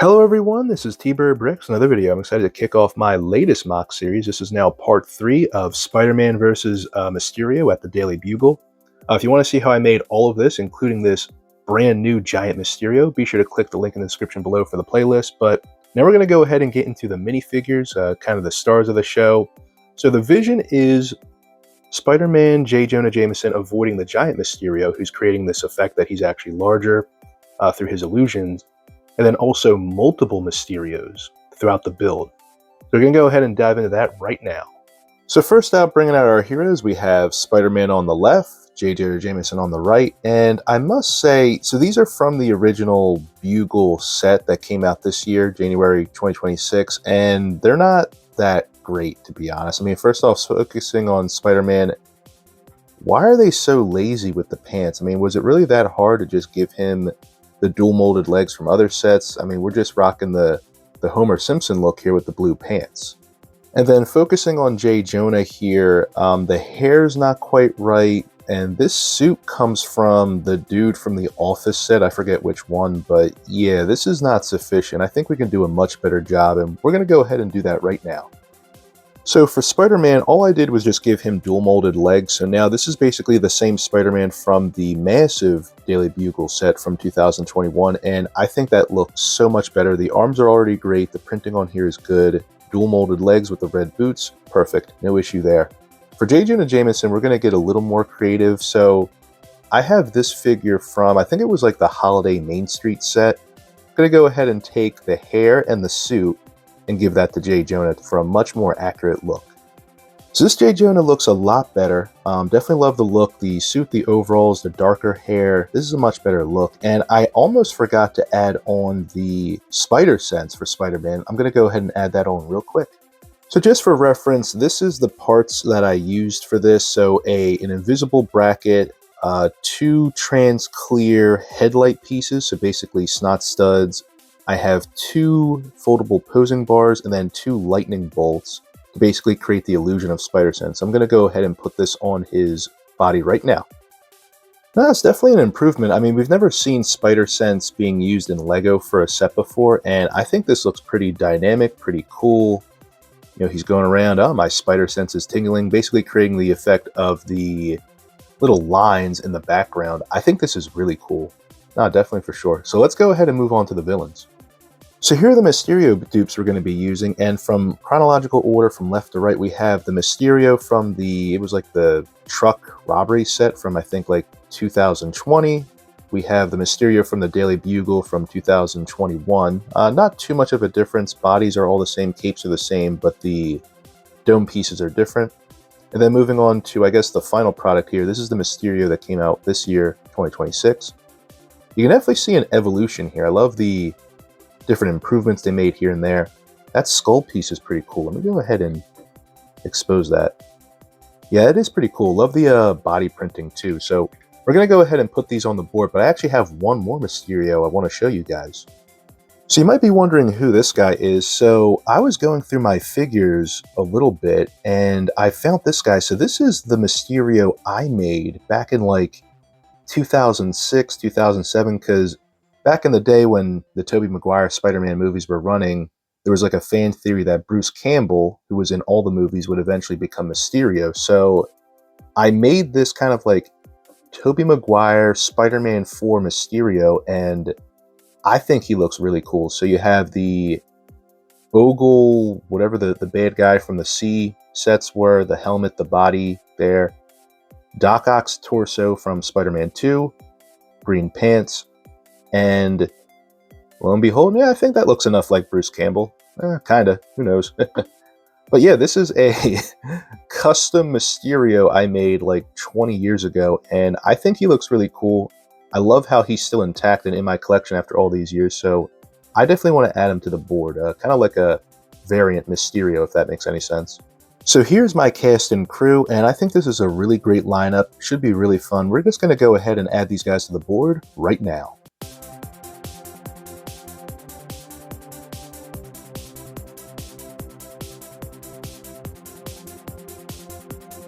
Hello everyone, this is T-Bird Bricks, another video. I'm excited to kick off my latest MOC series. This is now part 3 of Spider-Man versus Mysterio at the Daily Bugle. If you want to see how I made all of this, including this brand new giant Mysterio, be sure to click the link in the description below for the playlist. But now we're going to go ahead and get into the minifigures, kind of the stars of the show. So the vision is Spider-Man J. Jonah Jameson avoiding the giant Mysterio, who's creating this effect that he's actually larger through his illusions, and then also multiple Mysterios throughout the build. So we're going to go ahead and dive into that right now. So first out, bringing out our heroes, we have Spider-Man on the left, J. Jonah Jameson on the right, and I must say, so these are from the original Bugle set that came out this year, January 2026, and they're not that great, to be honest. I mean, first off, focusing on Spider-Man, why are they so lazy with the pants? I mean, was it really that hard to just give him the dual molded legs from other sets? I mean, we're just rocking the Homer Simpson look here with the blue pants. And then focusing on J. Jonah here, the hair's not quite right, and this suit comes from the dude from the Office set. I forget which one, but yeah, this is not sufficient. I think we can do a much better job, and we're going to go ahead and do that right now. So for Spider-Man, all I did was just give him dual molded legs. So now this is basically the same Spider-Man from the massive Daily Bugle set from 2021. And I think that looks so much better. The arms are already great. The printing on here is good. Dual molded legs with the red boots. Perfect. No issue there. For J. Jonah Jameson, we're going to get a little more creative. So I have this figure from, I think it was like the Holiday Main Street set. I'm going to go ahead and take the hair and the suit and give that to J. Jonah for a much more accurate look. So this J. Jonah looks a lot better. Definitely love the look, the suit, the overalls, the darker hair. This is a much better look. And I almost forgot to add on the spider sense for Spider-Man. I'm going to go ahead and add that on real quick. So just for reference, this is the parts that I used for this. So an invisible bracket, 2 trans clear headlight pieces, so basically snot studs. I have 2 foldable posing bars and then 2 lightning bolts to basically create the illusion of spider sense. I'm going to go ahead and put this on his body right now. Now, it's definitely an improvement. I mean, we've never seen spider sense being used in Lego for a set before, and I think this looks pretty dynamic, pretty cool. You know, he's going around, oh, my spider sense is tingling, basically creating the effect of the little lines in the background. I think this is really cool. No, definitely for sure. So let's go ahead and move on to the villains. So here are the Mysterio dupes we're going to be using, and from chronological order from left to right, we have the Mysterio from it was like the truck robbery set from I think like 2020. We have the Mysterio from the Daily Bugle from 2021. Not too much of a difference. Bodies are all the same, capes are the same, but the dome pieces are different. And then moving on to, I guess, the final product here. This is the Mysterio that came out this year, 2026. You can definitely see an evolution here. I love the different improvements they made here and there. That skull piece is pretty cool. Let me go ahead and expose that. Yeah, it is pretty cool. Love the body printing too. So we're going to go ahead and put these on the board, but I actually have one more Mysterio I want to show you guys. So you might be wondering who this guy is. So I was going through my figures a little bit and I found this guy. So this is the Mysterio I made back in like 2006, 2007, because back in the day when the Tobey Maguire Spider-Man movies were running, there was like a fan theory that Bruce Campbell, who was in all the movies, would eventually become Mysterio. So I made this kind of like Tobey Maguire Spider-Man 4 Mysterio, and I think he looks really cool. So you have the Ogle, whatever the bad guy from the C sets were, the helmet, the body there. Doc Ock's torso from Spider-Man 2, green pants, and lo and behold, yeah, I think that looks enough like Bruce Campbell. Kinda, who knows. But yeah, this is a custom Mysterio I made like 20 years ago, and I think he looks really cool. I love how he's still intact and in my collection after all these years, so I definitely want to add him to the board. Kind of like a variant Mysterio, if that makes any sense. So here's my cast and crew, and I think this is a really great lineup. Should be really fun. We're just going to go ahead and add these guys to the board right now.